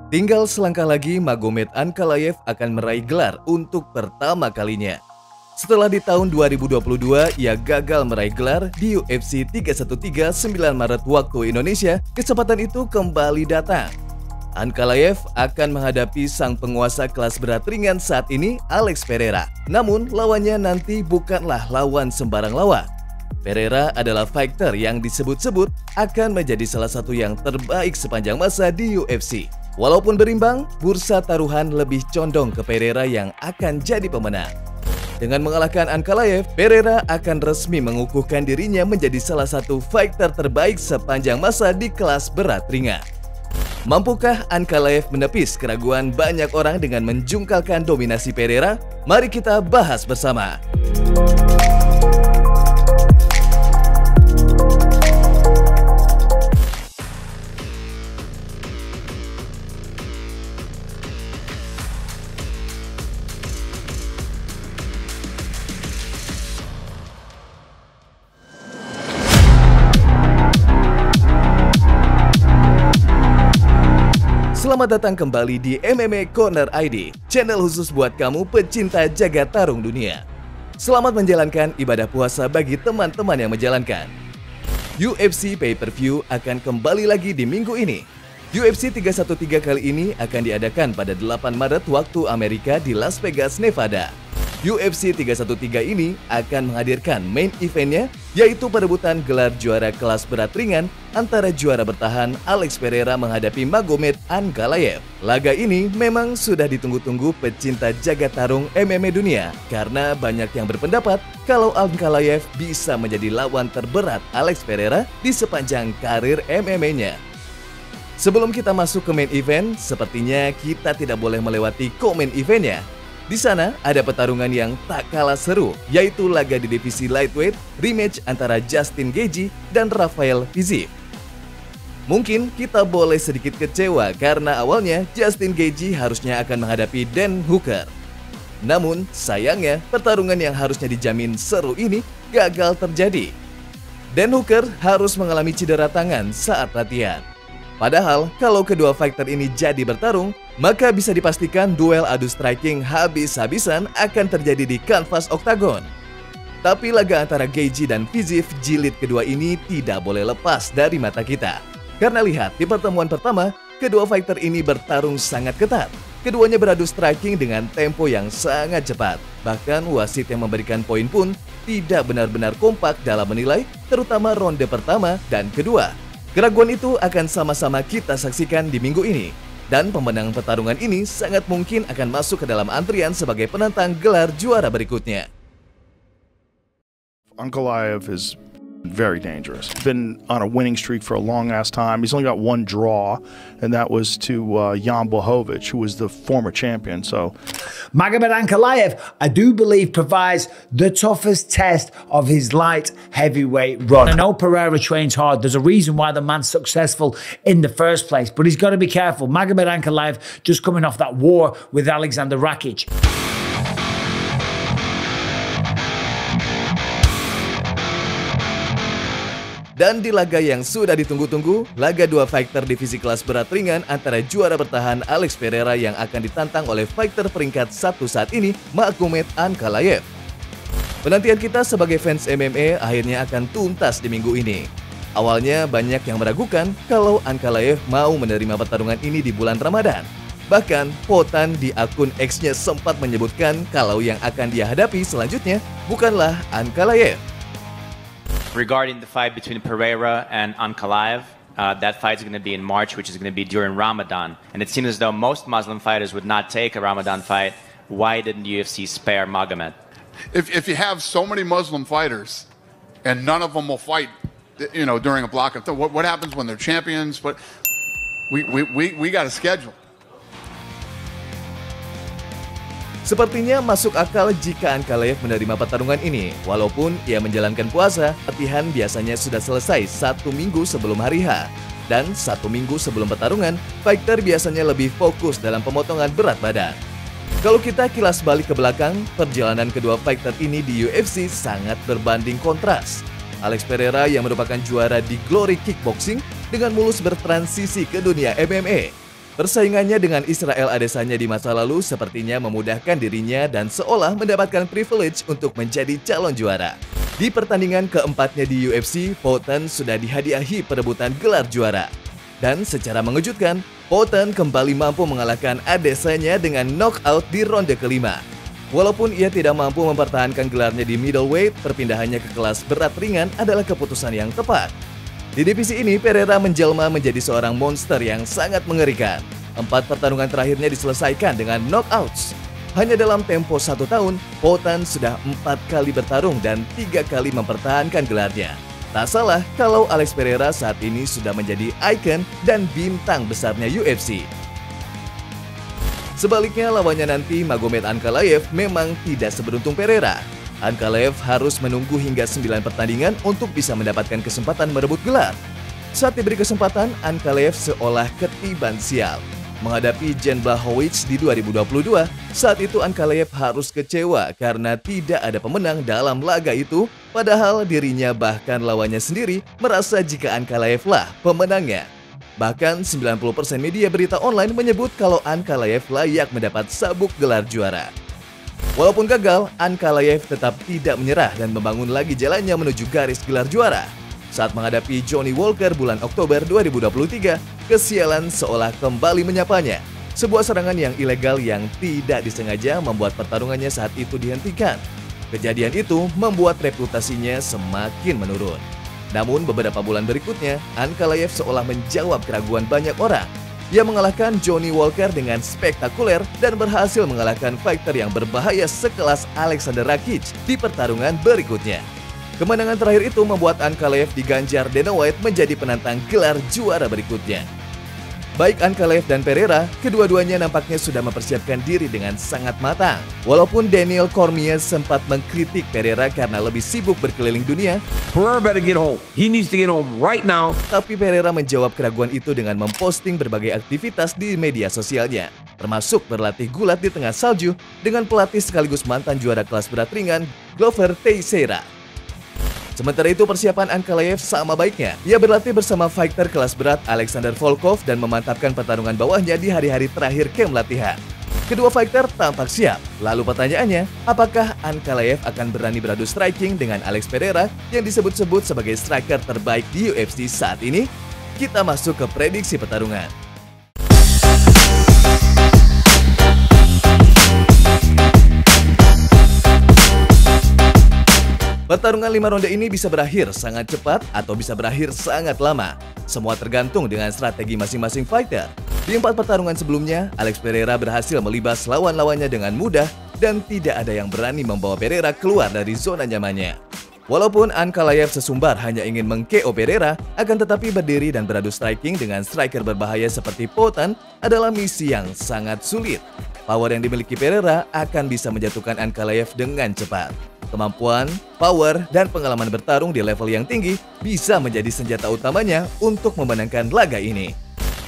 Tinggal selangkah lagi Magomed Ankalaev akan meraih gelar untuk pertama kalinya. Setelah di tahun 2022 ia gagal meraih gelar di UFC 313 9 Maret waktu Indonesia, kesempatan itu kembali datang. Ankalaev akan menghadapi sang penguasa kelas berat ringan saat ini, Alex Pereira. Namun lawannya nanti bukanlah lawan sembarang lawan. Pereira adalah fighter yang disebut-sebut akan menjadi salah satu yang terbaik sepanjang masa di UFC. Walaupun berimbang, bursa taruhan lebih condong ke Pereira yang akan jadi pemenang. Dengan mengalahkan Ankalaev, Pereira akan resmi mengukuhkan dirinya menjadi salah satu fighter terbaik sepanjang masa di kelas berat ringan. Mampukah Ankalaev menepis keraguan banyak orang dengan menjungkalkan dominasi Pereira? Mari kita bahas bersama. Selamat datang kembali di MMA Corner ID, channel khusus buat kamu pecinta jagat tarung dunia. Selamat menjalankan ibadah puasa bagi teman-teman yang menjalankan. UFC Pay-Per-View akan kembali lagi di minggu ini. UFC 313 kali ini akan diadakan pada 8 Maret waktu Amerika di Las Vegas, Nevada. UFC 313 ini akan menghadirkan main eventnya, yaitu perebutan gelar juara kelas berat ringan antara juara bertahan Alex Pereira menghadapi Magomed Ankalaev. Laga ini memang sudah ditunggu-tunggu pecinta jagat tarung MMA dunia, karena banyak yang berpendapat kalau Ankalaev bisa menjadi lawan terberat Alex Pereira di sepanjang karir MMA-nya. Sebelum kita masuk ke main event, sepertinya kita tidak boleh melewati co-main eventnya. Di sana ada pertarungan yang tak kalah seru, yaitu laga di divisi lightweight, rematch antara Justin Gaethje dan Rafael Fiziev. Mungkin kita boleh sedikit kecewa karena awalnya Justin Gaethje harusnya akan menghadapi Dan Hooker. Namun sayangnya pertarungan yang harusnya dijamin seru ini gagal terjadi. Dan Hooker harus mengalami cedera tangan saat latihan. Padahal, kalau kedua fighter ini jadi bertarung, maka bisa dipastikan duel adu striking habis-habisan akan terjadi di kanvas oktagon. Tapi laga antara Gaethje dan Fiziev jilid kedua ini tidak boleh lepas dari mata kita. Karena lihat, di pertemuan pertama, kedua fighter ini bertarung sangat ketat. Keduanya beradu striking dengan tempo yang sangat cepat. Bahkan wasit yang memberikan poin pun tidak benar-benar kompak dalam menilai, terutama ronde pertama dan kedua. Keraguan itu akan sama-sama kita saksikan di minggu ini. Dan pemenang pertarungan ini sangat mungkin akan masuk ke dalam antrian sebagai penantang gelar juara berikutnya. Ankalaev is very dangerous. Been on a winning streak for a long ass time. He's only got one draw, and that was to Jan Blachowicz, who was the former champion. So, Magomed Ankalaev, I do believe, provides the toughest test of his light heavyweight run. I know Pereira trains hard. There's a reason why the man's successful in the first place, but he's got to be careful. Magomed Ankalaev just coming off that war with Alexander Rakic. Dan di laga yang sudah ditunggu-tunggu, laga dua fighter divisi kelas berat ringan antara juara bertahan Alex Pereira yang akan ditantang oleh fighter peringkat 1 saat ini, Magomed Ankalaev. Penantian kita sebagai fans MMA akhirnya akan tuntas di minggu ini. Awalnya banyak yang meragukan kalau Ankalaev mau menerima pertarungan ini di bulan Ramadan. Bahkan, Potan di akun X-nya sempat menyebutkan kalau yang akan dia hadapi selanjutnya bukanlah Ankalaev. Regarding the fight between Pereira and Ankalaev, that fight is going to be in March, which is going to be during Ramadan. And it seems as though most Muslim fighters would not take a Ramadan fight. Why didn't UFC spare Magomed? If you have so many Muslim fighters and none of them will fight, during a block of time, what happens when they're champions? But we got a schedule. Sepertinya masuk akal jika Ankalaev menerima pertarungan ini. Walaupun ia menjalankan puasa, latihan biasanya sudah selesai 1 minggu sebelum hari H. Dan 1 minggu sebelum pertarungan, fighter biasanya lebih fokus dalam pemotongan berat badan. Kalau kita kilas balik ke belakang, perjalanan kedua fighter ini di UFC sangat berbanding kontras. Alex Pereira yang merupakan juara di Glory Kickboxing dengan mulus bertransisi ke dunia MMA. Persaingannya dengan Israel Adesanya di masa lalu sepertinya memudahkan dirinya dan seolah mendapatkan privilege untuk menjadi calon juara. Di pertandingan keempatnya di UFC, Poatan sudah dihadiahi perebutan gelar juara. Dan secara mengejutkan, Poatan kembali mampu mengalahkan Adesanya dengan knockout di ronde kelima. Walaupun ia tidak mampu mempertahankan gelarnya di middleweight, perpindahannya ke kelas berat ringan adalah keputusan yang tepat. Di divisi ini, Pereira menjelma menjadi seorang monster yang sangat mengerikan. 4 pertarungan terakhirnya diselesaikan dengan knockouts. Hanya dalam tempo 1 tahun, Poatan sudah 4 kali bertarung dan 3 kali mempertahankan gelarnya. Tak salah kalau Alex Pereira saat ini sudah menjadi ikon dan bintang besarnya UFC. Sebaliknya, lawannya nanti Magomed Ankalaev memang tidak seberuntung Pereira. Ankalaev harus menunggu hingga 9 pertandingan untuk bisa mendapatkan kesempatan merebut gelar. Saat diberi kesempatan, Ankalaev seolah ketiban sial. Menghadapi Jan Blachowicz di 2022, saat itu Ankalaev harus kecewa karena tidak ada pemenang dalam laga itu, padahal dirinya bahkan lawannya sendiri merasa jika Ankalaev lah pemenangnya. Bahkan 90% media berita online menyebut kalau Ankalaev layak mendapat sabuk gelar juara. Walaupun gagal, Ankalaev tetap tidak menyerah dan membangun lagi jalannya menuju garis gelar juara. Saat menghadapi Johnny Walker bulan Oktober 2023, kesialan seolah kembali menyapanya. Sebuah serangan yang ilegal yang tidak disengaja membuat pertarungannya saat itu dihentikan. Kejadian itu membuat reputasinya semakin menurun. Namun beberapa bulan berikutnya, Ankalaev seolah menjawab keraguan banyak orang. Ia mengalahkan Johnny Walker dengan spektakuler dan berhasil mengalahkan fighter yang berbahaya sekelas Alexander Rakic di pertarungan berikutnya. Kemenangan terakhir itu membuat Ankalaev diganjar Dana White menjadi penantang gelar juara berikutnya. Baik Ankalaev dan Pereira, kedua-duanya nampaknya sudah mempersiapkan diri dengan sangat matang. Walaupun Daniel Cormier sempat mengkritik Pereira karena lebih sibuk berkeliling dunia, Pereira better get home. He needs to get home right now. Tapi Pereira menjawab keraguan itu dengan memposting berbagai aktivitas di media sosialnya, termasuk berlatih gulat di tengah salju dengan pelatih sekaligus mantan juara kelas berat ringan, Glover Teixeira. Sementara itu persiapan Ankalaev sama baiknya. Ia berlatih bersama fighter kelas berat Alexander Volkov dan memantapkan pertarungan bawahnya di hari-hari terakhir camp latihan. Kedua fighter tampak siap. Lalu pertanyaannya, apakah Ankalaev akan berani beradu striking dengan Alex Pereira yang disebut-sebut sebagai striker terbaik di UFC saat ini? Kita masuk ke prediksi pertarungan. Pertarungan 5 ronde ini bisa berakhir sangat cepat atau bisa berakhir sangat lama. Semua tergantung dengan strategi masing-masing fighter. Di 4 pertarungan sebelumnya, Alex Pereira berhasil melibas lawan-lawannya dengan mudah dan tidak ada yang berani membawa Pereira keluar dari zona nyamannya. Walaupun Ankalaev sesumbar hanya ingin meng-KO Pereira, akan tetapi berdiri dan beradu striking dengan striker berbahaya seperti Poatan adalah misi yang sangat sulit. Power yang dimiliki Pereira akan bisa menjatuhkan Ankalaev dengan cepat. Kemampuan, power, dan pengalaman bertarung di level yang tinggi bisa menjadi senjata utamanya untuk memenangkan laga ini.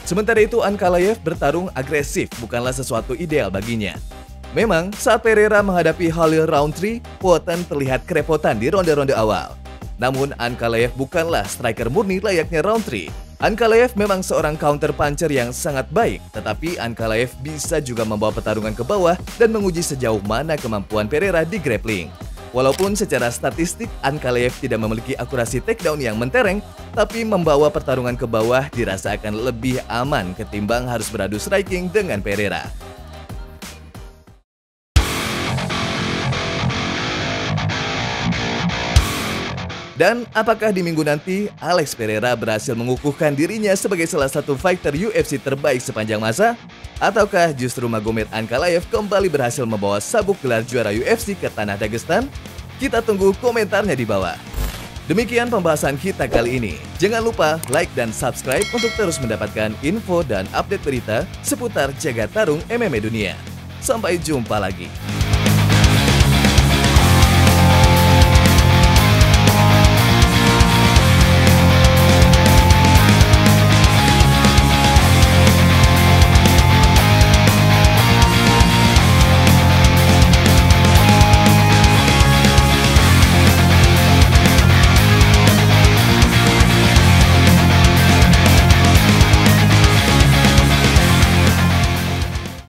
Sementara itu, Ankalaev bertarung agresif bukanlah sesuatu ideal baginya. Memang, saat Pereira menghadapi Khalil Rountree, Poatan terlihat kerepotan di ronde-ronde awal. Namun, Ankalaev bukanlah striker murni layaknya Rountree. Ankalaev memang seorang counter puncher yang sangat baik, tetapi Ankalaev bisa juga membawa pertarungan ke bawah dan menguji sejauh mana kemampuan Pereira di grappling. Walaupun secara statistik Ankalaev tidak memiliki akurasi takedown yang mentereng, tapi membawa pertarungan ke bawah dirasa akan lebih aman ketimbang harus beradu striking dengan Pereira. Dan apakah di minggu nanti Alex Pereira berhasil mengukuhkan dirinya sebagai salah satu fighter UFC terbaik sepanjang masa? Ataukah justru Magomed Ankalaev kembali berhasil membawa sabuk gelar juara UFC ke tanah Dagestan? Kita tunggu komentarnya di bawah. Demikian pembahasan kita kali ini. Jangan lupa like dan subscribe untuk terus mendapatkan info dan update berita seputar jagat tarung MMA dunia. Sampai jumpa lagi.